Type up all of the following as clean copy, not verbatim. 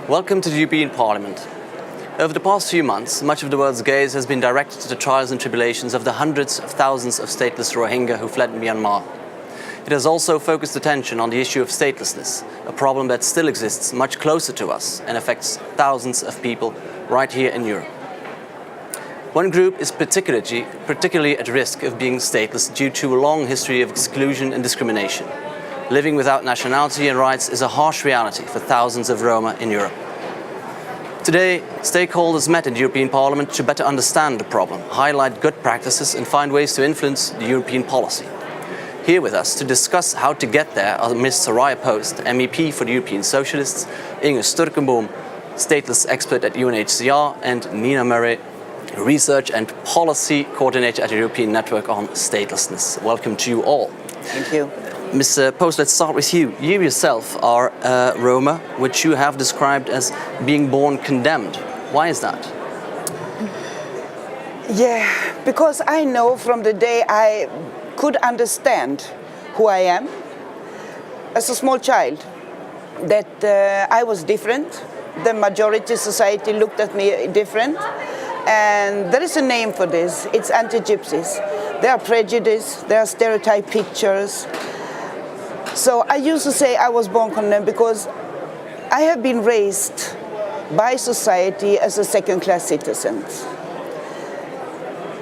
Welcome to the European Parliament. Over the past few months, much of the world's gaze has been directed to the trials and tribulations of the hundreds of thousands of stateless Rohingya who fled Myanmar. It has also focused attention on the issue of statelessness, a problem that still exists much closer to us and affects thousands of people right here in Europe. One group is particularly at risk of being stateless due to a long history of exclusion and discrimination. Living without nationality and rights is a harsh reality for thousands of Roma in Europe. Today, stakeholders met in the European Parliament to better understand the problem, highlight good practices and find ways to influence the European policy. Here with us to discuss how to get there are Ms. Soraya Post, MEP for the European Socialists, Inge Sturkenboom, stateless expert at UNHCR, and Nina Murray, Research and Policy Coordinator at the European Network on Statelessness. Welcome to you all. Thank you. Ms. Post, let's start with you. You yourself are Roma, which you have described as being born condemned. Why is that? Yeah, because I know from the day I could understand who I am as a small child, that I was different. The majority society looked at me different. And there is a name for this. It's anti-gypsies. There are prejudice, there are stereotype pictures. So I used to say I was born condemned because I have been raised by society as a second-class citizen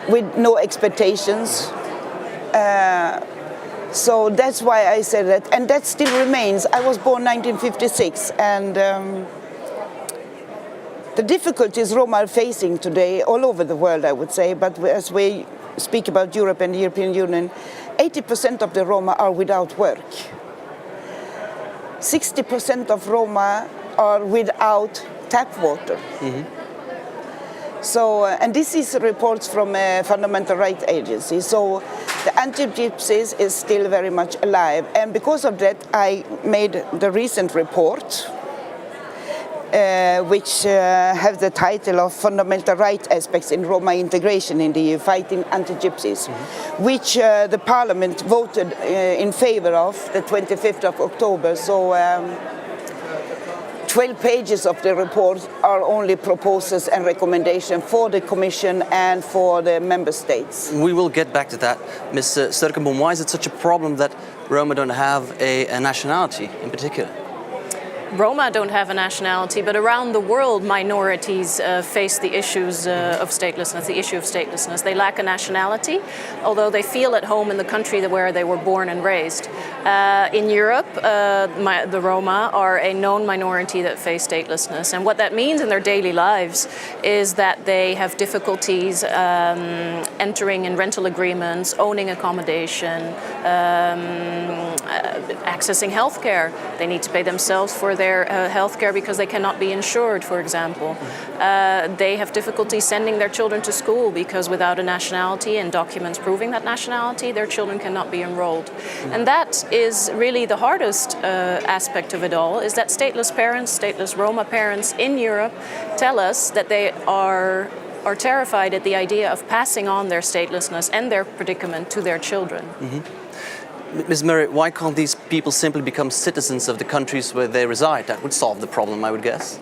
with no expectations. So that's why I said that, and that still remains. I was born 1956, and the difficulties Roma are facing today all over the world, I would say, but as we speak about Europe and the European Union, 80% of the Roma are without work. 60% of Roma are without tap water. Mm-hmm. So, and this is reports from a fundamental rights agency. So the anti-gypsies is still very much alive. And because of that, I made the recent report, which have the title of Fundamental Rights Aspects in Roma Integration in the EU, Fighting Anti-Gypsies, mm-hmm. which the Parliament voted in favor of the 25th of October. So 12 pages of the report are only proposals and recommendations for the Commission and for the Member States. We will get back to that. Ms. Sturkenboom, why is it such a problem that Roma don't have a nationality in particular? Roma don't have a nationality, but around the world, minorities face the issues of statelessness, the issue of statelessness. They lack a nationality, although they feel at home in the country where they were born and raised. In Europe, the Roma are a known minority that face statelessness. And what that means in their daily lives is that they have difficulties entering in rental agreements, owning accommodation, accessing healthcare. They need to pay themselves for their healthcare because they cannot be insured, for example. They have difficulty sending their children to school because without a nationality and documents proving that nationality, their children cannot be enrolled. And that is really the hardest aspect of it all, is that stateless parents, stateless Roma parents in Europe tell us that they are terrified at the idea of passing on their statelessness and their predicament to their children. Mm-hmm. Ms. Murray, why can't these people simply become citizens of the countries where they reside? That would solve the problem, I would guess.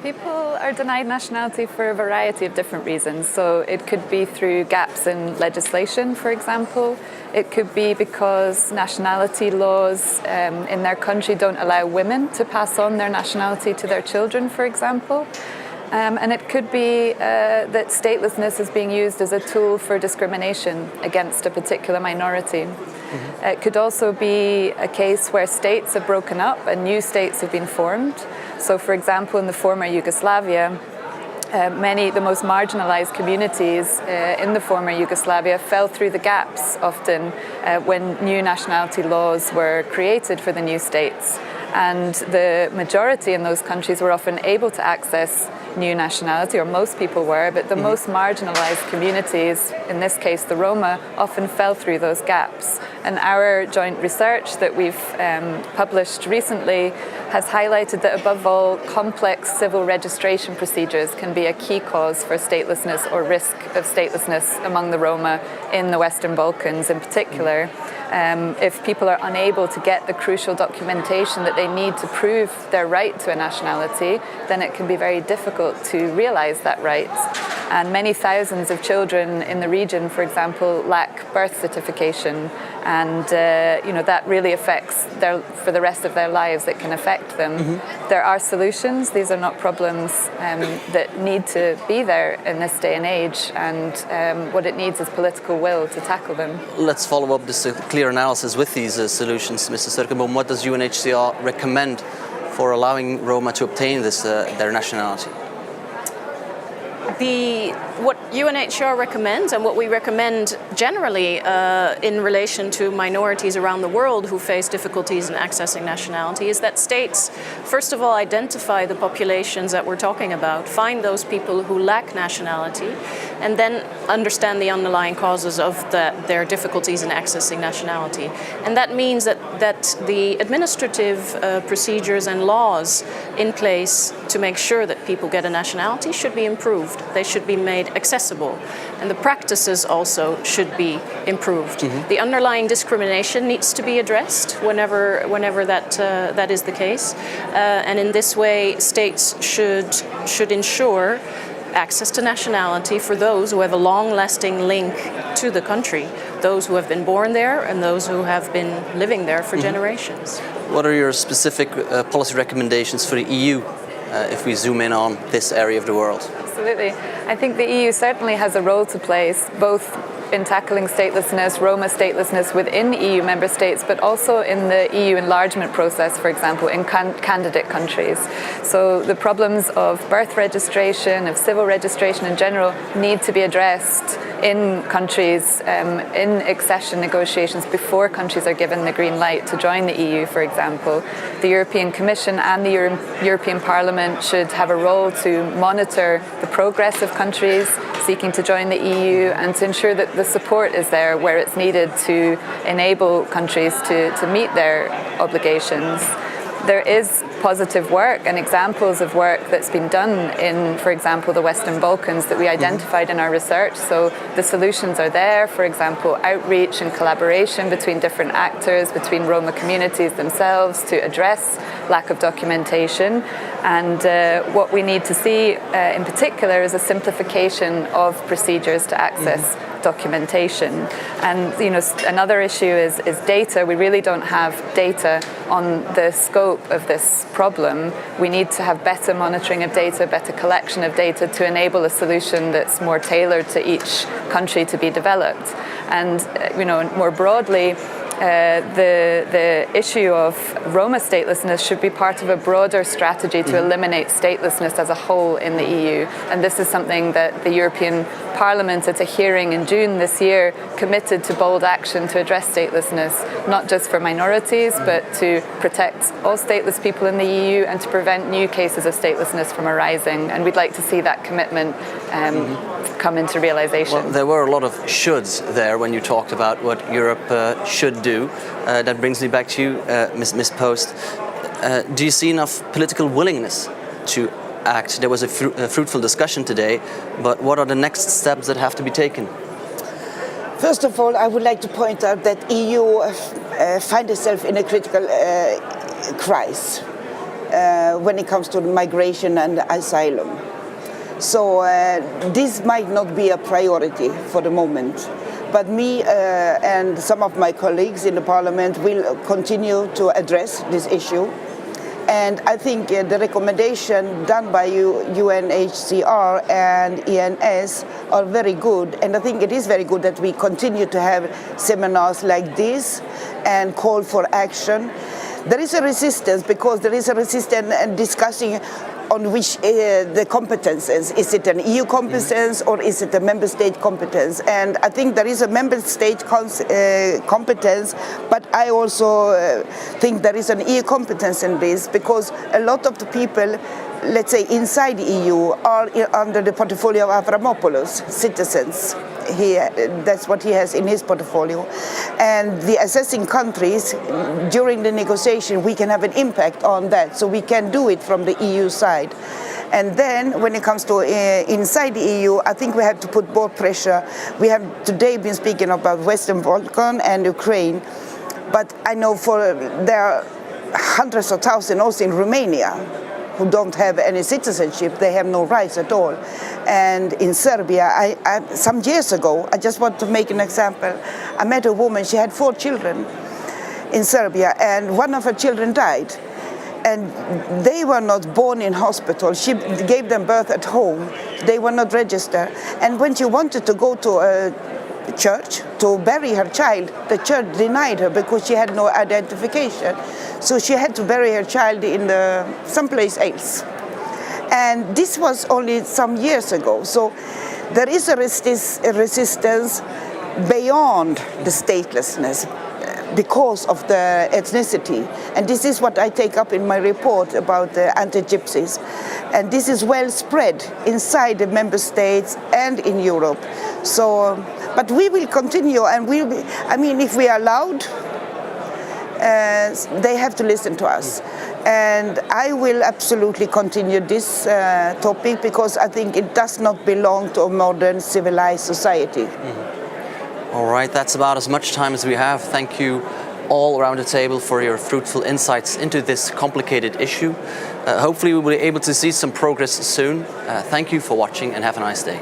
People are denied nationality for a variety of different reasons. So it could be through gaps in legislation, for example. It could be because nationality laws in their country don't allow women to pass on their nationality to their children, for example. And it could be that statelessness is being used as a tool for discrimination against a particular minority. Mm-hmm. It could also be a case where states have broken up and new states have been formed. So, for example, in the former Yugoslavia, the most marginalized communities in the former Yugoslavia fell through the gaps often when new nationality laws were created for the new states. And the majority in those countries were often able to access new nationality, or most people were, but the most marginalized communities, in this case the Roma, often fell through those gaps. And our joint research that we've published recently has highlighted that above all, complex civil registration procedures can be a key cause for statelessness or risk of statelessness among the Roma in the Western Balkans in particular. If people are unable to get the crucial documentation that they need to prove their right to a nationality, then it can be very difficult to realise that right. And many thousands of children in the region, for example, lack birth certification, and that really affects for the rest of their lives. It can affect them. Mm-hmm. There are solutions. These are not problems that need to be there in this day and age, and what it needs is political will to tackle them. Let's follow up this clear analysis with these solutions, Mr. Sturkenboom. What does UNHCR recommend for allowing Roma to obtain this their nationality? What UNHCR recommends, and what we recommend generally in relation to minorities around the world who face difficulties in accessing nationality, is that states, first of all, identify the populations that we're talking about, find those people who lack nationality, and then understand the underlying causes of their difficulties in accessing nationality. And that means that the administrative procedures and laws in place to make sure that people get a nationality should be improved. They should be made accessible, and the practices also should be improved. Mm-hmm. The underlying discrimination needs to be addressed whenever that is the case, and in this way, states should ensure access to nationality for those who have a long-lasting link to the country, those who have been born there and those who have been living there for generations. What are your specific policy recommendations for the EU if we zoom in on this area of the world? Absolutely. I think the EU certainly has a role to play, both in tackling statelessness, Roma statelessness within EU member states, but also in the EU enlargement process, for example, in candidate countries. So the problems of birth registration, of civil registration in general, need to be addressed in countries, in accession negotiations before countries are given the green light to join the EU, for example. The European Commission and the European Parliament should have a role to monitor the progress of countries seeking to join the EU and to ensure that the support is there where it's needed to enable countries to meet their obligations. There is positive work and examples of work that's been done in, for example, the Western Balkans that we identified in our research. So the solutions are there, for example, outreach and collaboration between different actors, between Roma communities themselves to address lack of documentation. And what we need to see in particular is a simplification of procedures to access documentation. And another issue is data. We really don't have data on the scope of this problem. We need to have better monitoring of data, better collection of data to enable a solution that's more tailored to each country to be developed. And more broadly, the issue of Roma statelessness should be part of a broader strategy to eliminate statelessness as a whole in the EU. And this is something that the European Parliament at a hearing in June this year committed to bold action to address statelessness, not just for minorities, but to protect all stateless people in the EU and to prevent new cases of statelessness from arising. And we'd like to see that commitment come into realization. Well, there were a lot of shoulds there when you talked about what Europe should do. That brings me back to you, Ms. Post. Do you see enough political willingness to act? There was a fruitful discussion today, but what are the next steps that have to be taken? First of all, I would like to point out that EU finds itself in a critical crisis when it comes to migration and asylum. So this might not be a priority for the moment. But me and some of my colleagues in the Parliament will continue to address this issue. And I think the recommendation done by UNHCR and ENS are very good. And I think it is very good that we continue to have seminars like this and call for action. There is a resistance because there is a resistance and discussing on which the competences. Is it an EU competence or is it a member state competence? And I think there is a member state competence, but I also think there is an EU competence in this because a lot of the people, let's say inside the EU, are under the portfolio of Avramopoulos, citizens. That's what he has in his portfolio. And the assessing countries, during the negotiation, we can have an impact on that. So we can do it from the EU side. And then when it comes to inside the EU, I think we have to put more pressure. We have today been speaking about Western Balkan and Ukraine. But I know there are hundreds of thousands also in Romania who don't have any citizenship. They have no rights at all. And in Serbia, some years ago, I just want to make an example. I met a woman, she had 4 children in Serbia, and one of her children died. And they were not born in hospital. She gave them birth at home. They were not registered. And when she wanted to go to a church to bury her child, the church denied her because she had no identification. So she had to bury her child in someplace else. And this was only some years ago. So there is a resistance beyond the statelessness because of the ethnicity. And this is what I take up in my report about the anti-gypsies. And this is well spread inside the member states and in Europe. So, but we will continue, and if we are allowed, they have to listen to us. And I will absolutely continue this topic because I think it does not belong to a modern civilized society. All right, that's about as much time as we have. Thank you all around the table for your fruitful insights into this complicated issue. Hopefully we will be able to see some progress soon. Thank you for watching and have a nice day.